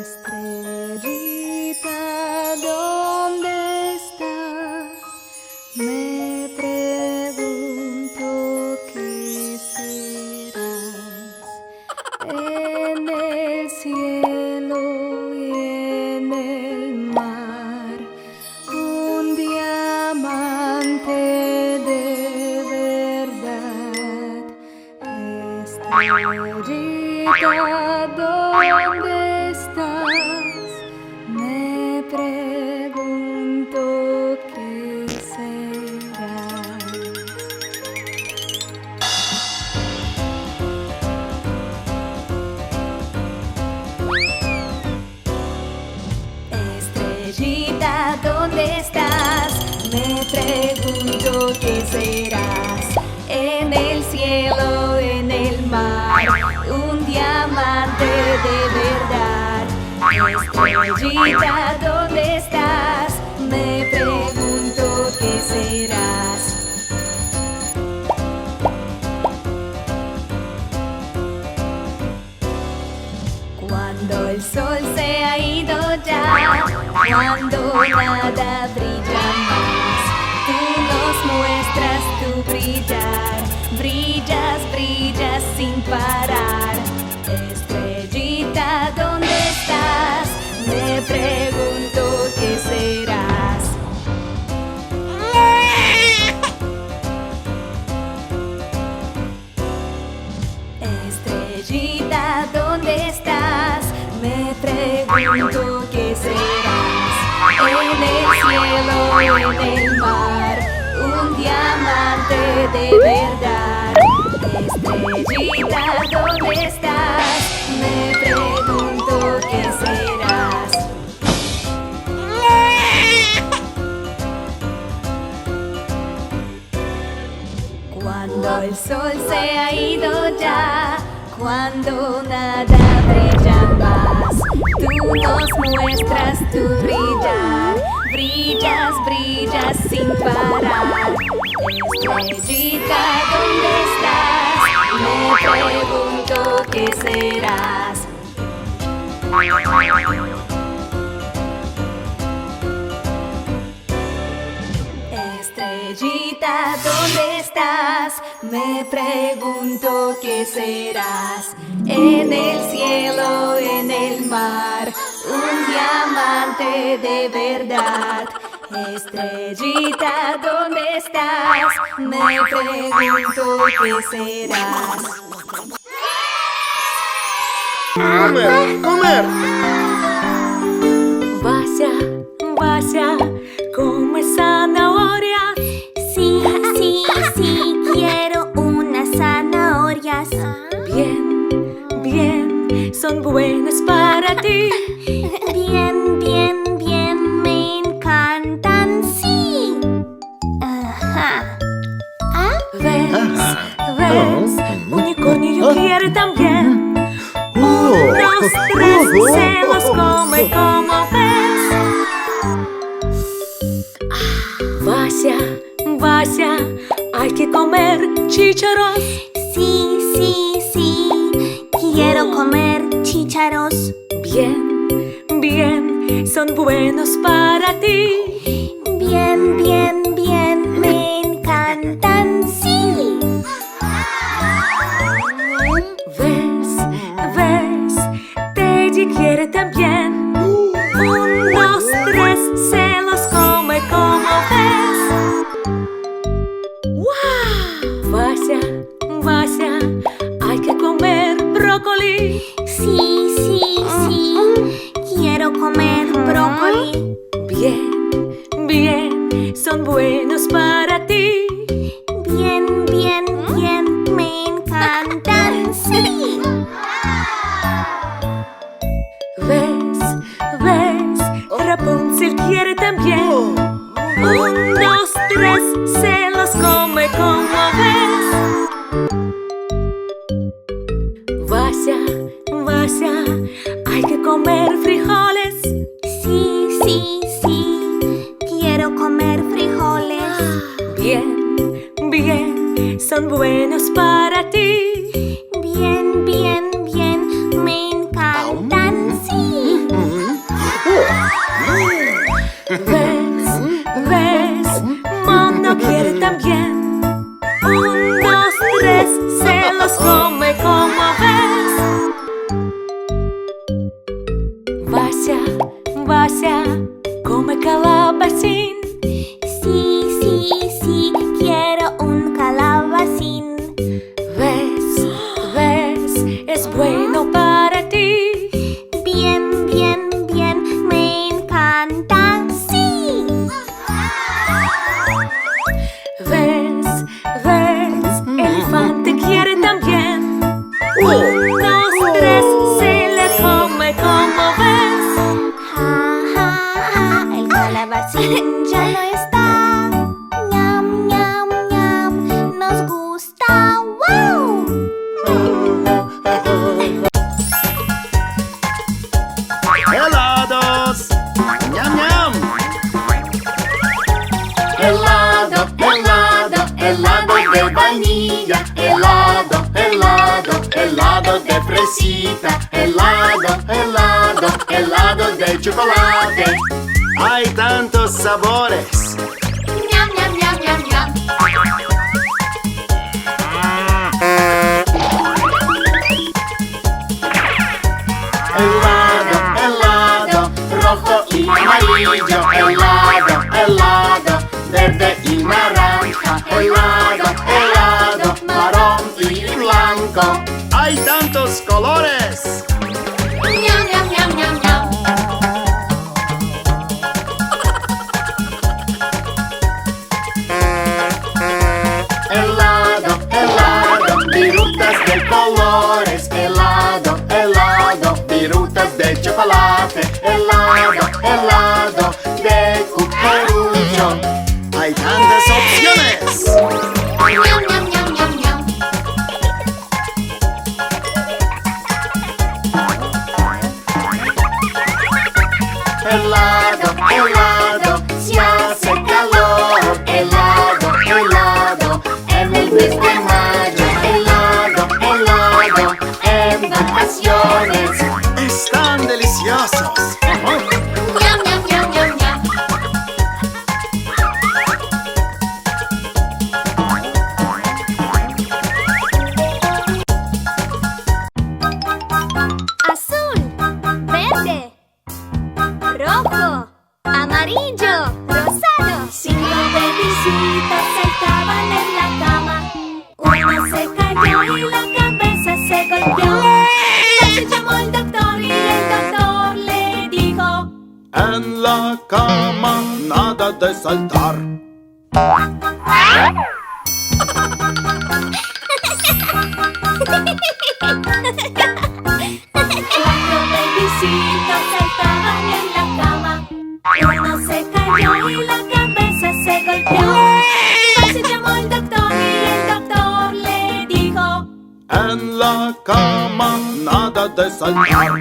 Estrellita, ¿dónde estás? Me pregunto qué serás. En el cielo y en el mar, un diamante de verdad. Estrellita, ¿dónde estás? Me pregunto qué serás. Estrellita, ¿dónde estás? Me pregunto qué serás. En el cielo, en el mar, un diamante de verdad. Estrellita, ¿dónde estás? Me pregunto qué serás. Cuando el sol se ha ido ya, cuando nada brilla más, tú nos muestras tu brillar. Brillas, brillas sin parar. Estrellita, ¿dónde estás? Me pregunto qué serás. Estrellita, ¿dónde estás? Me pregunto qué serás. En el cielo, en el mar, un diamante de verdad. Estrellita, ¿dónde estás? Me pregunto qué serás. Cuando el sol se ha ido ya, cuando nada brilla más, tú nos muestras tu brillar. Brillas, brillas sin parar. Estrellita, ¿dónde estás? Me pregunto qué serás. Estrellita, ¿dónde estás? Me pregunto qué serás. En el cielo, en el mar, un diamante de verdad. Estrellita, ¿dónde estás? Me pregunto qué serás. ¡Comer! ¡Comer! Vaya, vaya, come zanahorias. Sí, sí, sí, quiero unas zanahorias. Bien, bien, son buenas para ti. Bien, bien, bien, me encantan, sí. Ajá. ¿Ah? ¿Ves? ¿Ves? Unicornio quiere también. Unos, tres, se los come como ves. Vaya, vaya, hay que comer chícharos. Sí, sí, sí, quiero comer chícharos. Bien, bien, son buenos para ti. Bien, bien, bien, me encantan, sí. ¿Ves? ¿Ves? Teddy quiere también. Unos, tres, se los come como ves. ¡Wow! Vaya, vaya, hay que comer brócoli. Sí, sí, sí, quiero comer brócoli. Bien, bien, son buenos para ti. Bien, bien, bien, me encantan, sí. ¿Ves? ¿Ves? Rapunzel quiere también. Unos, tres, se los come como ves. Vaya, vaya, hay que comer frijoles. Sí, sí, sí, quiero comer frijoles. Bien, bien, son buenos para ti. Bien, bien, bien, me encantan, sí. ¿Ves? Mono quiere también. 1, 2, 3, se los come como ves. Vася, come calabacín. Sí, quiero un calabacín. ¿Ves? Es bueno para ti. Bien, me encanta, sí. ¿Ves? Elefante quiere también. 1, 2, 3, se le come como ves. El calabacín ya no está. Ñam, ñam, ñam, nos gusta. ¡Wow! ¡Helados! ¡Ñam, ñam! Helado de vainilla. Helado de fresita. Helado de chocolate. Hay tantos sabores. Ñam, ñam, ñam, ñam, ñam. Helado, rojo y amarillo. Helado, verde y naranja. Helado, marrón y blanco. Hay tantos colores. Ñam, ñam, ñam, ñam, ñam. Helado, virutas de colores. Helado, virutas de chocolate. Helado, de cucurucho. Hay tantas opciones. Ñam, ñam, ñam, ñam, ñam. Helado, si hace calor. Helado, en el mes de mayo. Helado, en vacaciones. Están deliciosos. Ñam, ñam, ñam, ñam, ñam. Azul, verde, rojo, amarillo, rosado. 5 bebecitos saltaban en la cama. Uno se cayó y la cabeza se golpeó. Se llamó al doctor y el doctor le dijo: En la cama nada de saltar. Cuatro bebecitos saltaban en la cama. Uno se cayó y la cabeza se golpeó. Se llamó al doctor y el doctor le dijo: En la cama nada de saltar.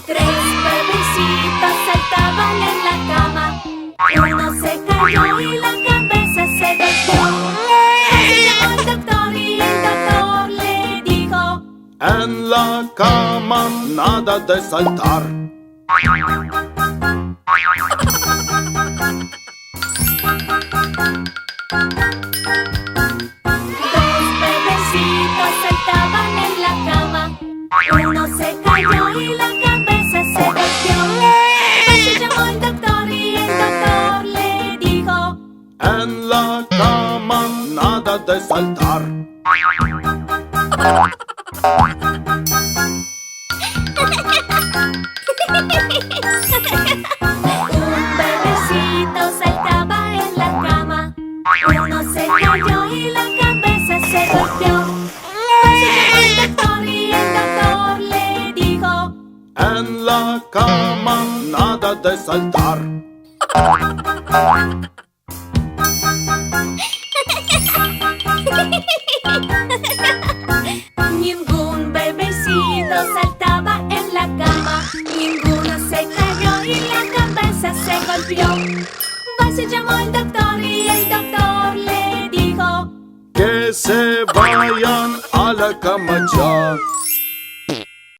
Tres bebecitos saltaban en la cama. Uno se cayó y la cabeza se golpeó. Se llamó al doctor y el doctor le dijo: En la cama nada de saltar. Dos bebecitos saltaban en la cama. Uno se cayó y la cabeza se golpeó. Se llamó al doctor y el doctor le dijo: En la cama nada de saltar. Un bebecito saltaba en la cama. Uno se cayó y la cabeza se golpeó. Se llamó al doctor y el doctor le dijo: En la cama nada de saltar. Ningún bebecito saltaba en la cama. Ninguno se cayó y la cabeza se golpeó. Se llamó al doctor y el doctor le dijo: Que se vayan a la cama cama.